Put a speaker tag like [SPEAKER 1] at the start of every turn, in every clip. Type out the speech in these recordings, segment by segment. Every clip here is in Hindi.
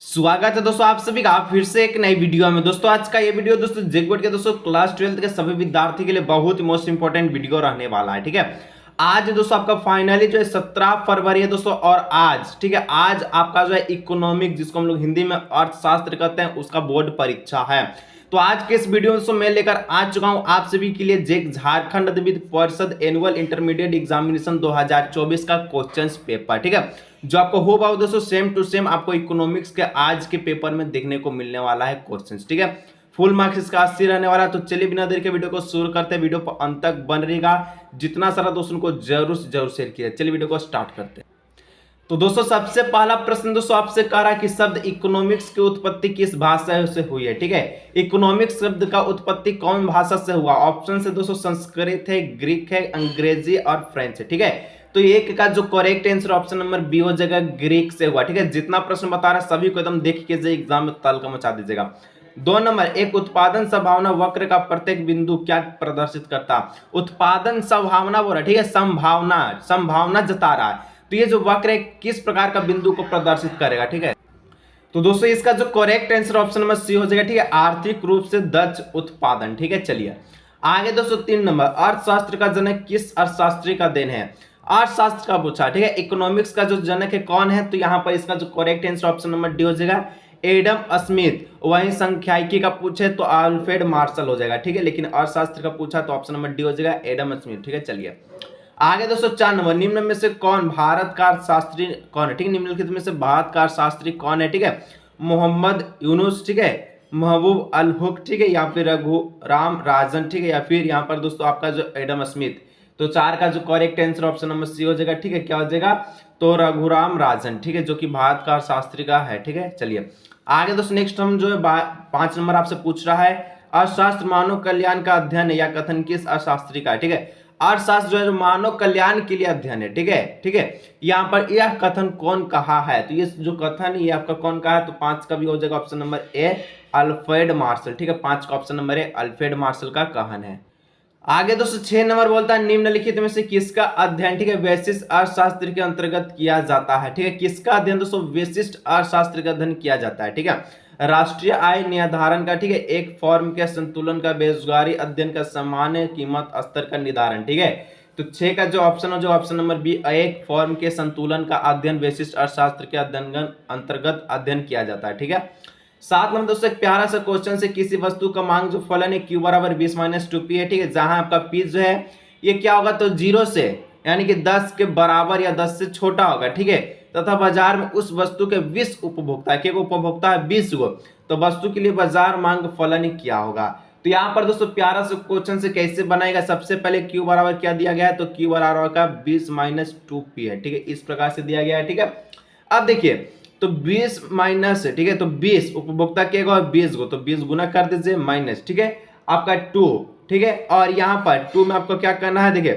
[SPEAKER 1] स्वागत है दोस्तों आप सभी का फिर से एक नई वीडियो में। दोस्तों आज का ये वीडियो दोस्तों जेकबोर्ड के दोस्तों क्लास 12 के सभी विद्यार्थी के लिए बहुत ही मोस्ट इंपोर्टेंट वीडियो रहने वाला है। ठीक है, आज दोस्तों आपका फाइनली जो है 17 फरवरी है दोस्तों, और आज ठीक है आज आपका जो है इकोनॉमिक, जिसको हम लोग हिंदी में अर्थशास्त्र कहते हैं, उसका बोर्ड परीक्षा है। तो आज के इस वीडियो में दोस्तों मैं लेकर आ चुका हूं आप सभी के लिए जेक झारखंड विद्या परिषद एनुअल इंटरमीडिएट एग्जामिनेशन 2024 का क्वेश्चंस पेपर। ठीक है, जो आपको हो पाओ दोस्तों सेम टू सेम आपको इकोनॉमिक्स के आज के पेपर में देखने को मिलने वाला है क्वेश्चंस। ठीक है, फुल मार्क्स इसका 80 रहने वाला है। तो चलिए बिना देर के वीडियो को शुरू करते हैं। वीडियो पर अंत तक बन रहेगा, जितना सारा दोस्तों को जरूर से जरूर शेयर किया। चलिए वीडियो को स्टार्ट करते हैं। तो दोस्तों सबसे पहला प्रश्न दोस्तों आपसे कह रहा है कि शब्द इकोनॉमिक्स की उत्पत्ति किस भाषा से हुई है। ठीक है, इकोनॉमिक्स शब्द का उत्पत्ति कौन भाषा से हुआ? ऑप्शन से दोस्तों संस्कृत है, ग्रीक है, अंग्रेजी और फ्रेंच है। ठीक है, तो एक का जो correct answer option number B हो जाएगा, ग्रीक से हुआ। ठीक है, जितना प्रश्न बता रहा है सभी को एकदम देख के एग्जाम में तहलका मचा दीजिएगा। 2 नंबर, एक उत्पादन संभावना वक्र का प्रत्येक बिंदु क्या प्रदर्शित करता? उत्पादन संभावना बोल रहा है, ठीक है, संभावना जता रहा है। तो ये जो वक्र है किस प्रकार का बिंदु को प्रदर्शित करेगा? ठीक है, तो दोस्तों इसका जो correct answer option number C हो जाएगा। ठीक है, आर्थिक रूप से दक्ष उत्पादन। ठीक है, चलिए आगे दोस्तों 3 नंबर, अर्थशास्त्र का जनक किस अर्थशास्त्री का देन है? अर्थशास्त्र का पूछा। ठीक है, इकोनॉमिक्स का जो जनक है कौन है? तो यहाँ पर इसका जो correct answer option number D हो जाएगा, एडम स्मिथ। वहीं संख्यायिकी का पूछे तो अल्फ्रेड मार्शल हो जाएगा। ठीक है, लेकिन अर्थशास्त्र का पूछा तो ऑप्शन नंबर डी हो जाएगा, एडम स्मिथ। ठीक है, चलिए आगे दोस्तों 4 नंबर, निम्न में से कौन भारत का अर्थशास्त्री कौन है? ठीक है, निम्नलिखित में से भारत का अर्थशास्त्री कौन है? ठीक है, मोहम्मद यूनुस, ठीक है, महबूब अल हुक, ठीक है, या फिर रघुराम राजन, ठीक है, या फिर यहाँ पर दोस्तों आपका जो एडम स्मिथ। तो 4 का जो correct answer option number C हो जाएगा। ठीक है, क्या हो जाएगा? तो रघुराम राजन। ठीक है, जो कि भारत का अर्थशास्त्री का है। ठीक है, चलिए आगे दोस्तों नेक्स्ट हम जो है 5 नंबर आपसे पूछ रहा है, अर्थशास्त्र मानव कल्याण का अध्ययन है या कथन किस अर्थशास्त्री का है? ठीक है, अर्थशास्त्र जो है मानव कल्याण के लिए अध्ययन है। ठीक है, ठीक है, यहाँ पर यह कथन कौन कहा है? तो ये जो कथन ये आपका कौन कहा है? तो 5 का भी हो जाएगा option number A, Alfred Marshall. ठीक है, 5 का option number A, Alfred Marshall का कथन है। आगे दोस्तों 6 नंबर बोलता है, निम्नलिखित में से किसका अध्ययन, ठीक है, वैशिष्ट अर्थशास्त्र के अंतर्गत किया जाता है? ठीक है, किसका अध्ययन दोस्तों वैशिष्ट अर्थशास्त्र का अध्ययन किया जाता है? ठीक है, राष्ट्रीय आय निर्धारण का, ठीक है, एक फॉर्म के संतुलन का, बेरोजगारी अध्ययन का, सामान्य कीमत स्तर का निर्धारण। ठीक है, तो 6 का जो ऑप्शन हो, जो ऑप्शन नंबर बी, एक फॉर्म के संतुलन का अध्ययन वैशिष्ट अर्थशास्त्र के अध्ययन अंतर्गत अध्ययन किया जाता है। ठीक है, 7 नंबर दोस्तों एक प्यारा सा क्वेश्चन से, किसी वस्तु का मांग जो फलन है q बराबर 20 - 2p है। ठीक है, जहां आपका p जो है ये क्या होगा? तो 0 से यानी कि 10 के बराबर या 10 से छोटा होगा। ठीक है, तथा बाजार में उस वस्तु के 20 उपभोक्ता है। क्या उपभोक्ता है? 20 गो। तो वस्तु के लिए बाजार मांग फलन क्या होगा? तो यहाँ पर दोस्तों प्यारा सा क्वेश्चन से कैसे बनाएगा? सबसे पहले q बराबर क्या दिया गया है? तो q बराबर का 20 - 2p है। ठीक है, इस प्रकार से दिया गया है। ठीक है, अब देखिए तो 20 माइनस, ठीक है, तो 20 उपभोक्ता के 20 गो, तो 20 गुना कर दीजिए माइनस, ठीक है, आपका 2, ठीक है, और यहाँ पर 2 में आपको क्या करना है? देखिए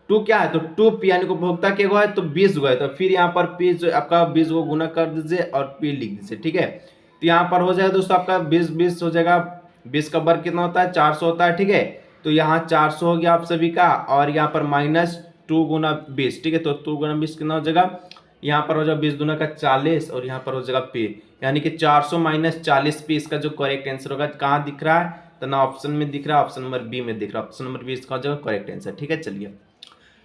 [SPEAKER 1] 2 क्या है? तो 2p यानी कि उपभोक्ता के है तो 20 गो है, तो फिर यहाँ पर p जो आपका 20 गो गुना कर दीजिए और p लिख दीजिए। ठीक है, तो यहाँ पर हो जाएगा दोस्तों आपका 20 हो जाएगा, 20 का वर्ग कितना होता है? 400 होता है। ठीक है, तो यहाँ 400 हो गया आप सभी का, और यहाँ पर -2 गुना 20, ठीक है, तो 2 गुना 20 कितना हो जाएगा? यहाँ पर हो जाएगा 20 दूना का 40, और यहाँ पर हो जाएगा p, यानी कि 400 - 40p। इसका जो करेक्ट आंसर होगा कहाँ दिख रहा है? तो ना ऑप्शन में दिख रहा है, ऑप्शन नंबर बी में दिख रहा है। ऑप्शन नंबर बी इसका हो जाएगा करेक्ट आंसर। ठीक है, चलिए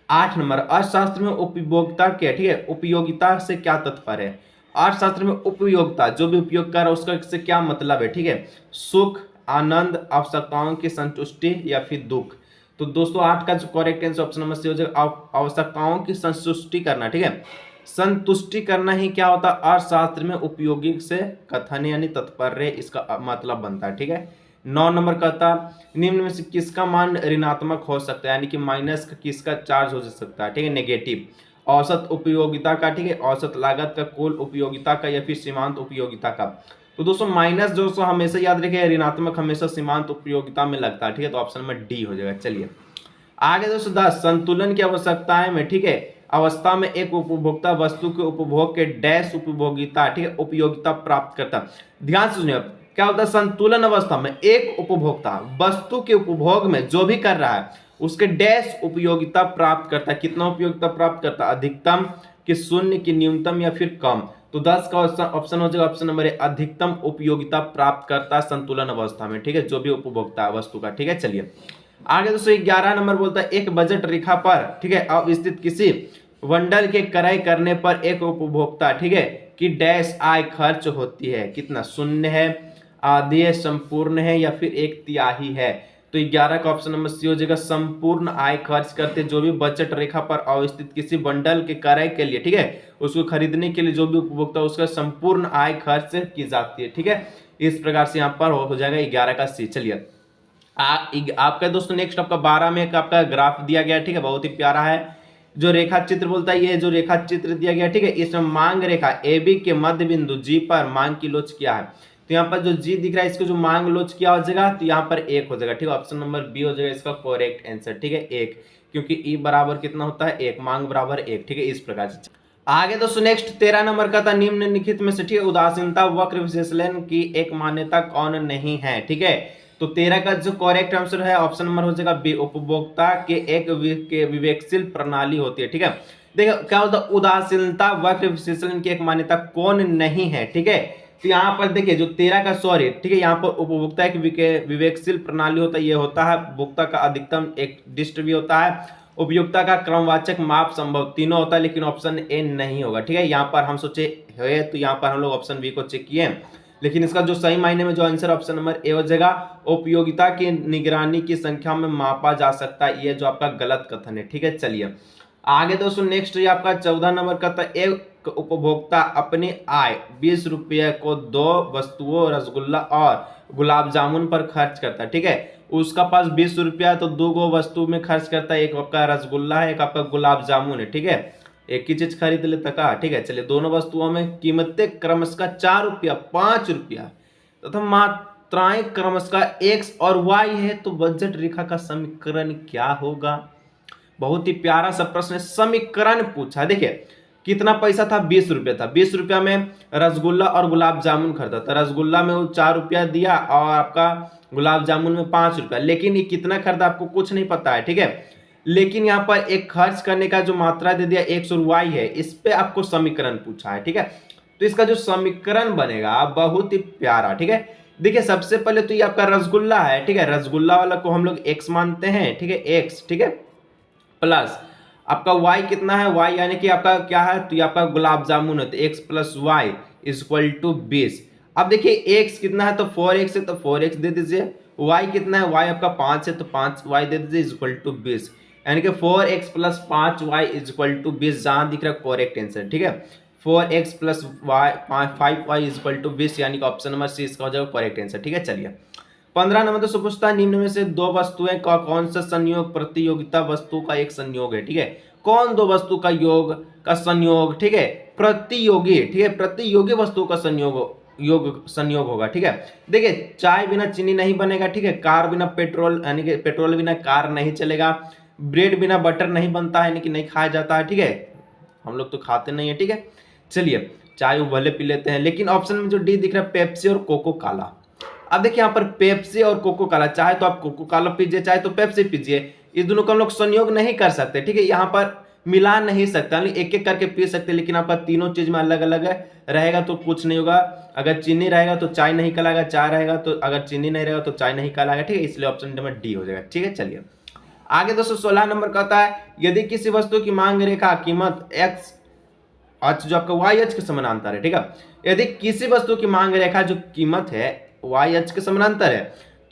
[SPEAKER 1] 8 नंबर, अर्थशास्त्र में उपभोक्ता के, ठीक है, उपयोगिता से क्या तात्पर्य है? अर्थशास्त्र में उपयोगिता, जो भी उपयोग कर रहा है उसका से क्या मतलब है? ठीक है, सुख, आनंद, आवश्यकताओं की संतुष्टि या फिर दुख। तो दोस्तों 8 का जो correct answer option number C हो जाएगा, आवश्यकताओं की संतुष्टि करना। ठीक है, संतुष्टि करना ही क्या होता है? अर्थशास्त्र में उपयोगी से कथन यानी तात्पर्य इसका मतलब बनता है। ठीक है, 9 नंबर कहता निम्न में से किसका मान ऋणात्मक हो सकता है, यानी कि माइनस का किसका चार्ज हो सकता है? ठीक है, नेगेटिव। औसत उपयोगिता का, ठीक है, औसत लागत का, कुल उपयोगिता का, या फिर सीमांत उपयोगिता का। तो दोस्तों माइनस दोस्तों हमेशा याद रखिए, ऋणात्मक हमेशा सीमांत उपयोगिता में लगता है। ठीक है, तो ऑप्शन नंबर डी हो जाएगा। चलिए आगे दोस्तों 10, संतुलन की आवश्यकताएं में, ठीक है, अवस्था में एक उपभोक्ता वस्तु के उपभोग के डैश उपभोगिता, ठीक है, उपयोगिता प्राप्त करता। ध्यान से सुनिए, क्या होता है? संतुलन अवस्था में एक उपभोक्ता वस्तु के उपभोग में जो भी कर रहा है उसके डैश उपयोगिता प्राप्त करता है। कितना उपयोगिता प्राप्त करता है? अधिकतम, कि शून्य, की न्यूनतम, या फिर कम। तो 10 का ऑप्शन हो जाएगा ऑप्शन नंबर ए, अधिकतम उपयोगिता प्राप्त करता संतुलन अवस्था में, ठीक है, जो भी उपभोक्ता वस्तु का, ठीक है। चलिए आगे दोस्तों 11 नंबर बोलता है एक बजट रेखा पर, ठीक है, अवस्थित किसी बंडल के क्रय करने पर एक उपभोक्ता, ठीक है, कि डैश आय खर्च होती है, कितना, शून्य है, आधी है, संपूर्ण है, या फिर एक तिहाई है। तो 11 का ऑप्शन नंबर सी हो जाएगा, संपूर्ण आय खर्च करते जो भी बजट रेखा पर अवस्थित किसी बंडल के क्रय के लिए, ठीक है, उसको खरीदने के लिए जो भी उपभोक्ता उसका संपूर्ण आय खर्च की जाती है, ठीक है। इस प्रकार से यहाँ पर हो जाएगा 11 का सी। चलिए आपका दोस्तों नेक्स्ट आपका 12 में एक आपका ग्राफ दिया गया, ठीक है, बहुत ही प्यारा है। जो रेखा चित्र बोलता है, ये जो रेखा चित्र दिया गया, ठीक है, इसमें मांग रेखा AB के मध्य बिंदु G पर मांग की लोच क्या है। तो यहाँ पर जो G दिख रहा है इसको जो मांग लोच क्या हो जाएगा, तो यहाँ पर 1 हो जाएगा, ठीक है, ऑप्शन नंबर बी हो जाएगा इसका करेक्ट आंसर, ठीक है, 1, क्योंकि E बराबर कितना होता है 1, मांग बराबर 1, ठीक है। इस प्रकार से आगे दोस्तों नेक्स्ट 13 नंबर का था, निम्नलिखित में से, ठीक है, उदासीनता वक्र विश्लेषण की एक मान्यता कौन नहीं है, ठीक है। तो 13 का जो करेक्ट आंसर है ऑप्शन नंबर हो जाएगा बी, उपभोक्ता के एक विवेकशील प्रणाली होती है, ठीक है। देखो क्या होता है, उदासीनता वक्र विश्लेषण की एक मान्यता कौन नहीं है, ठीक है। तो यहाँ पर देखिए जो 13 का सॉरी, ठीक है, यहाँ पर उपभोक्ता एक विवेकशील प्रणाली होता है, ये होता है उपभोक्ता का अधिकतम एक डिस्ट भी होता है, उपयोगिता का क्रमवाचक माप संभव तीनों होता है, लेकिन ऑप्शन ए नहीं होगा, ठीक है। यहाँ पर हम सोचे है तो यहाँ पर हम लोग ऑप्शन बी को चेक किए, लेकिन इसका जो सही मायने में जो आंसर ऑप्शन नंबर ए हो जाएगा, उपयोगिता की निगरानी की संख्या में मापा जा सकता है, ये जो आपका गलत कथन है, ठीक है। चलिए आगे दोस्तों नेक्स्ट ये आपका 14 नंबर का था, एक उपभोक्ता अपनी आय 20 रुपये को 2 वस्तुओं रसगुल्ला और गुलाब जामुन पर खर्च करता है, ठीक है। उसका पास 20 रुपया तो 2 वस्तु में खर्च करता है, एक आपका रसगुल्ला है, एक आपका गुलाब जामुन है, ठीक है, एक ही चीज खरीद लेता का, ठीक है। चलिए दोनों वस्तुओं में कीमतें क्रमशः 4 रुपया 5 रुपया तथा मात्राएं क्रमशः X और Y है, तो बजट रेखा का समीकरण क्या होगा। बहुत ही प्यारा सा प्रश्न, समीकरण पूछा। देखिए कितना पैसा था, 20 रुपया था, 20 रुपया में रसगुल्ला और गुलाब जामुन खरीदा था, रसगुल्ला में वो 4 रुपया दिया और आपका गुलाब जामुन में 5 रुपया, लेकिन ये कितना खरीदा आपको कुछ नहीं पता है, ठीक है। लेकिन यहाँ पर एक खर्च करने का जो मात्रा दे दिया X और Y है, इस पे आपको समीकरण पूछा है, ठीक है। तो इसका जो समीकरण बनेगा बहुत ही प्यारा, ठीक है। देखिए सबसे पहले तो ये आपका रसगुल्ला है, ठीक है, रसगुल्ला वाला को हम लोग X मानते हैं, ठीक है, X, ठीक है, प्लस आपका Y कितना है, Y यानी कि आपका क्या है, तो ये आपका गुलाब जामुन है, तो X plus Y equal to 20। अब देखिए X कितना है, तो 4X है, तो 4X दे दीजिए, Y कितना है, Y आपका 5 है, तो 5Y दे दीजिए इक्वल टू 20, यानी कि 4x plus 5y equal to 20, जहां दिख रहा है करेक्ट आंसर, ठीक है। 4x plus 5y equal to 20, यानी कि ऑप्शन नंबर सी इसका हो जाएगा करेक्ट आंसर, ठीक है। चलिए 15 नंबर दोस्तों पूछता है, निम्न में से 2 वस्तुएं का कौन सा संयोग प्रतियोगिता वस्तु का एक संयोग है, ठीक है। कौन 2 वस्तु का योग का संयोग, ठीक है, प्रतियोगी, ठीक है, प्रतियोगी वस्तु का संयोग होगा, ठीक है। देखिए चाय बिना चीनी नहीं बनेगा, ठीक है, कार बिना पेट्रोल यानी कि पेट्रोल बिना कार नहीं चलेगा, ब्रेड बिना बटर नहीं बनता है, यानी कि नहीं खाया जाता है, ठीक है, हम लोग तो खाते नहीं है, ठीक है। चलिए चाय भले पी लेते हैं, लेकिन ऑप्शन में जो डी दिख रहा है पेप्सी और कोको काला। अब देखिए यहाँ पर पेप्सी और कोको काला, चाहे तो आप कोको काला पीजिए चाहे तो पेप्सी पीजिए, इस दोनों का हम लोग संयोग नहीं कर सकते, ठीक है, यहाँ पर मिला नहीं सकता, एक एक करके पी सकते, लेकिन आपका तीनों चीज में अलग अलग रहेगा तो कुछ नहीं होगा। अगर चीनी रहेगा तो चाय नहीं कहलाएगा, चाय रहेगा तो अगर चीनी नहीं रहेगा तो चाय नहीं कहलाएगा, ठीक है, इसलिए ऑप्शन नंबर डी हो जाएगा, ठीक है। चलिए आगे दोस्तों 16 नंबर कहता है, यदि किसी वस्तु की मांग रेखा कीमत x अक्ष जो आपका y अक्ष के समानांतर है, ठीक है, यदि किसी वस्तु की मांग रेखा जो कीमत है y अक्ष के समानांतर है,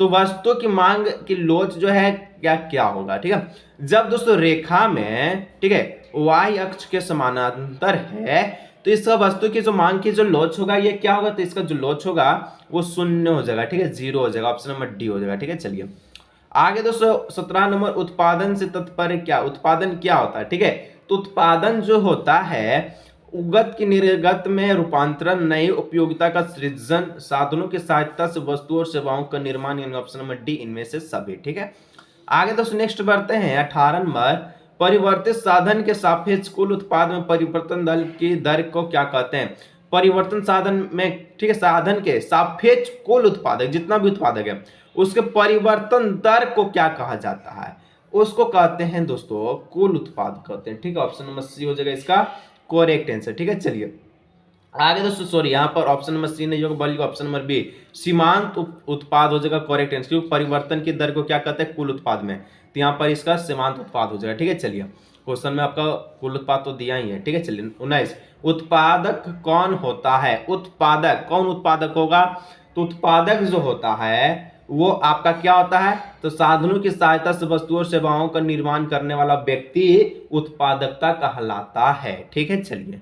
[SPEAKER 1] तो वस्तु की मांग की लोच जो है क्या होगा, ठीक है। जब दोस्तों रेखा में, ठीक है, y अक्ष के समानांतर है, तो इसका वस्तु की जो मांग की जो लोच होगा ये क्या होगा, तो इसका जो लोच होगा वो 0 हो जाएगा, ठीक है, 0 हो जाएगा, ऑप्शन नंबर डी हो जाएगा, ठीक है। चलिए आगे दोस्तों 17 नंबर, उत्पादन से तात्पर्य क्या, उत्पादन क्या होता है, ठीक है। तो उत्पादन जो होता है उगत की निर्गत में रूपांतरण, नई उपयोगिता का सृजन, साधनों की सहायता से वस्तुओं और सेवाओं का निर्माण, यानी ऑप्शन नंबर डी इनमें से सभी, ठीक है। आगे दोस्तों नेक्स्ट बढ़ते हैं 18 नंबर, परिवर्तित साधन के सापेक्ष कुल उत्पाद में परिवर्तन दर की दर को क्या कहते हैं। परिवर्तन साधन में, ठीक है, साधन के सापेक्ष कुल उत्पादक जितना भी उत्पादक है उसके परिवर्तन दर को क्या कहा जाता है, उसको कहते हैं दोस्तों कुल उत्पाद कहते हैं, ठीक है, ऑप्शन नंबर सी हो जाएगा इसका करेक्ट आंसर, ठीक है। चलिए आगे दोस्तों सॉरी यहाँ पर ऑप्शन नंबर सी नहीं होगा बल्कि ऑप्शन नंबर बी सीमांत उत्पाद हो जाएगा करेक्ट आंसर, क्योंकि परिवर्तन की दर को क्या कहते हैं कुल उत्पाद में, तो यहाँ पर इसका सीमांत उत्पाद हो जाएगा। ठीक है, चलिए क्वेश्चन में आपका कुल उत्पाद तो दिया ही है। ठीक है, चलिए 19 उत्पादक कौन होता है, उत्पादक कौन उत्पादक होगा, तो उत्पादक जो होता है वो आपका क्या होता है, तो साधनों की सहायता से वस्तुओं और सेवाओं का निर्माण करने वाला व्यक्ति उत्पादकता कहलाता है। ठीक है, चलिए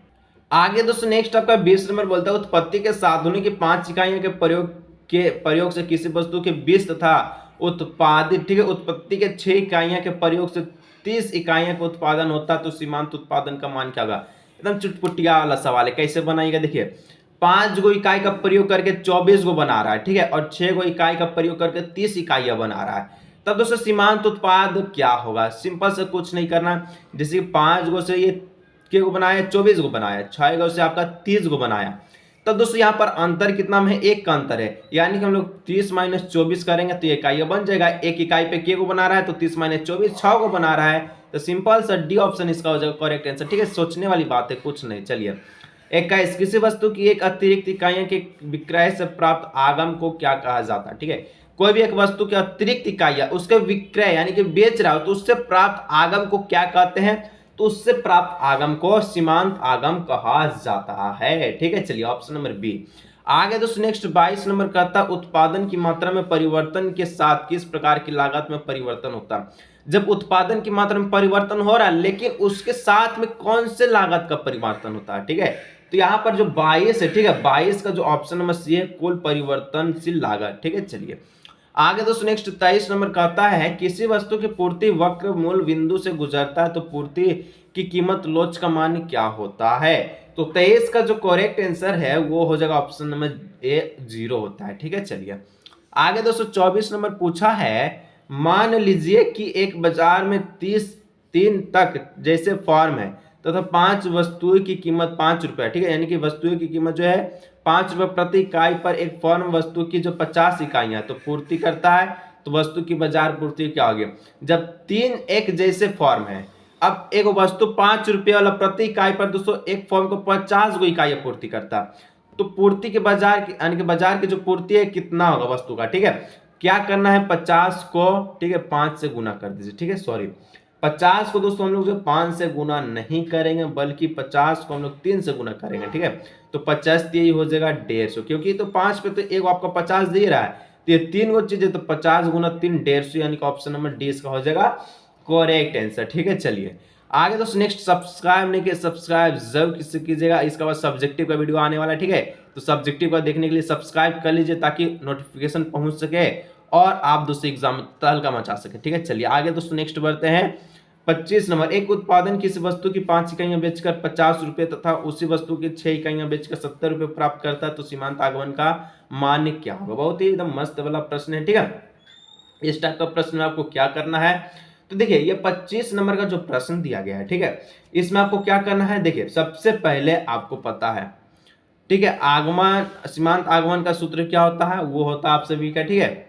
[SPEAKER 1] आगे दोस्तों नेक्स्ट आपका 20 नंबर बोलता है उत्पत्ति के साधनों की 5 इकाइयों के प्रयोग से किसी वस्तु के 20 तथा उत्पादित, ठीक है, उत्पत्ति के 6 इकाइयों के प्रयोग से 30 इकाइयों का उत्पादन होता है तो सीमांत उत्पादन का मान क्या होगा। एकदम चुटपुटिया वाला सवाल है, कैसे बनाएगा देखिए 5 गो इकाई का प्रयोग करके 24 गो बना रहा है, ठीक है, और 6 गो इकाई का प्रयोग करके 30 इकाइयां बना रहा है, तब दोस्तों सीमांत उत्पाद क्या होगा। सिंपल से कुछ नहीं करना, जैसे 5 गो से ये के गो बनाया 24 गो बनाया, 6 गो से आपका 30 गो बनाया, तब दोस्तों यहाँ पर अंतर कितना में है, एक का अंतर है, यानी कि हम लोग 30 माइनस 24 करेंगे तो इकाई बन जाएगा। एक इकाई पे के गो बना रहा है तो 30 माइनस 24 6 गो बना रहा है, तो सिंपल सा डी ऑप्शन इसका हो जाएगा करेक्ट आंसर। ठीक है, सोचने वाली बात है, कुछ नहीं। चलिए 21 किसी वस्तु की एक अतिरिक्त इकाइयों के विक्रय से प्राप्त आगम को क्या कहा जाता है। ठीक है, कोई भी एक वस्तु की अतिरिक्त इकाइयां उसके विक्रय यानी कि बेच रहा हो तो उससे प्राप्त आगम को क्या कहते हैं, तो उससे प्राप्त आगम को सीमांत आगम कहा जाता है। ठीक है, चलिए ऑप्शन नंबर बी। आगे दोस्तों नेक्स्ट 22 नंबर कहता है उत्पादन की मात्रा में परिवर्तन के साथ किस प्रकार की लागत में परिवर्तन होता है। जब उत्पादन की मात्रा में परिवर्तन हो रहा है लेकिन उसके साथ में कौन से लागत का परिवर्तन होता है। ठीक है, तो यहाँ पर जो 22 है, ठीक है, 22 का जो ऑप्शन नंबर सी है कुल परिवर्तनशील लागत। ठीक है, चलिए आगे दोस्तों नेक्स्ट 23 नंबर कहता है किसी वस्तु की पूर्ति वक्र मूल बिंदु से गुजरता है तो पूर्ति की कीमत लोच का मान क्या होता है। तो 23 का जो करेक्ट आंसर है वो हो जाएगा ऑप्शन नंबर ए 0 होता है। ठीक है, चलिए आगे दोस्तों 24 नंबर पूछा है मान लीजिए कि एक बाजार में 30 तक जैसे फॉर्म है तथा 5 वस्तुओं की कीमत 5 रुपए। ठीक है, यानी कि वस्तुओं की कीमत जो है 5 रुपए प्रति इकाई पर एक फॉर्म वस्तु की जो 50 इकाइयां तो पूर्ति करता है, तो वस्तु की बाजार पूर्ति क्या होगी। जब 3 एक जैसे फॉर्म है, अब एक वस्तु 5 रुपये वाला प्रति इकाई पर दोस्तों एक फॉर्म को 50 गो इकाइयां पूर्ति करता है, तो पूर्ति के बाजार की यानी कि बाजार की जो पूर्ति है कितना होगा वस्तु का। ठीक है, क्या करना है 50 को, ठीक है, 5 से गुना कर दीजिए। ठीक है, सॉरी 50 को दोस्तों हम लोग जो 5 से गुना नहीं करेंगे बल्कि 50 को हम लोग 3 से गुना करेंगे। ठीक है, तो 50 यही हो जाएगा 150, क्योंकि तो 5 पे तो एक आपका 50 दे रहा है, तो ये 3 गो चीज है तो 50 गुना 3 150, यानी कि ऑप्शन नंबर डी इसका हो जाएगा करेक्ट आंसर। ठीक है, चलिए आगे दोस्तों नेक्स्ट सब्सक्राइब नहीं किया सब्सक्राइब जरूर किसी कीजिएगा, इसके बाद सब्जेक्टिव का वीडियो आने वाला है। ठीक है, तो सब्जेक्टिव का देखने के लिए सब्सक्राइब कर लीजिए ताकि नोटिफिकेशन पहुंच सके और आप दोस्तों एग्जाम में तहलका मचा सके। ठीक है, चलिए आगे दोस्तों नेक्स्ट बढ़ते हैं 25 नंबर एक उत्पादन किसी वस्तु की 5 इकाइयां बेचकर 50 रुपए तथा उसी वस्तु की 6 इकाइयां बेचकर 70 रुपए प्राप्त करता है तो सीमांत आगमन का मान क्या होगा। बहुत ही एकदम मस्त वाला प्रश्न है। ठीक है, इस टाइप का प्रश्न में आपको क्या करना है, तो देखिए ये 25 नंबर का जो प्रश्न दिया गया है, ठीक है, इसमें आपको क्या करना है, देखिए सबसे पहले आपको पता है, ठीक है, आगमन सीमांत आगमन का सूत्र क्या होता है, वो होता है आप सभी का, ठीक है,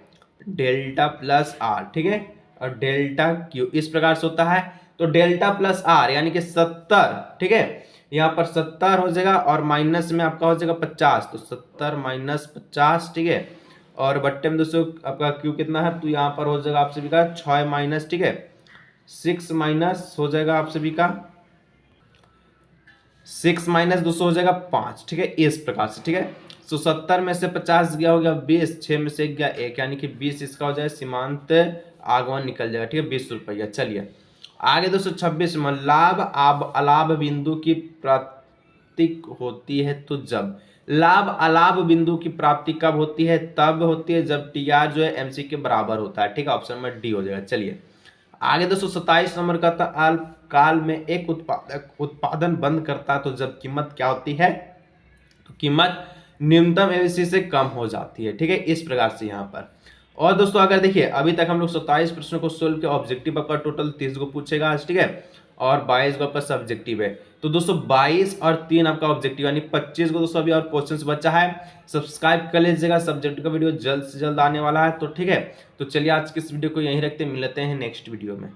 [SPEAKER 1] डेल्टा प्लस आर। ठीक है, और डेल्टा क्यू इस प्रकार से होता है, तो डेल्टा प्लस आर यानी कि 70। ठीक है, यहाँ पर 70 हो जाएगा और माइनस में आपका हो जाएगा 50, तो 70 माइनस 50। ठीक है, और बट्टे में दोस्तों आपका क्यू कितना है, तो यहाँ पर हो जाएगा आप सभी का 6 माइनस, ठीक है, 6 माइनस हो जाएगा आप सभी का 6 माइनस 200 हो जाएगा 5। ठीक है, इस प्रकार से। ठीक है, तो 70 में से 50 गया हो गया 20, 6 में से गया 1 यानी कि 20 इसका हो जाए सीमांत आगमन निकल जाएगा। ठीक है, 20 रुपया। चलिए आगे दोस्तों 26 में लाभ अलाभ बिंदु की प्राप्ति होती है, तो जब लाभ अलाभ बिंदु की प्राप्ति कब होती है, तब होती है जब टी आर जो है एमसी के बराबर होता है। ठीक है, ऑप्शन में डी हो जाएगा। चलिए आगे दोस्तों 27 नंबर का था अल्पकाल में एक उत्पादक उत्पादन बंद करता है तो जब कीमत क्या होती है, तो कीमत न्यूनतम एवसी से कम हो जाती है। ठीक है, इस प्रकार से यहाँ पर। और दोस्तों अगर देखिए अभी तक हम लोग 27 प्रश्नों को सोल्व किया, ऑब्जेक्टिव आपका टोटल 30 को पूछेगा आज। ठीक है, और 22 को आपका सब्जेक्टिव है, तो दोस्तों 22 और 3 आपका ऑब्जेक्टिव यानी 25 को दोस्तों अभी और क्वेश्चंस बचा है। सब्सक्राइब कर लीजिएगा, सब्जेक्ट का वीडियो जल्द से जल्द आने वाला है। तो ठीक है, तो चलिए आज की इस वीडियो को यहीं रखते हैं, मिलते हैं नेक्स्ट वीडियो में।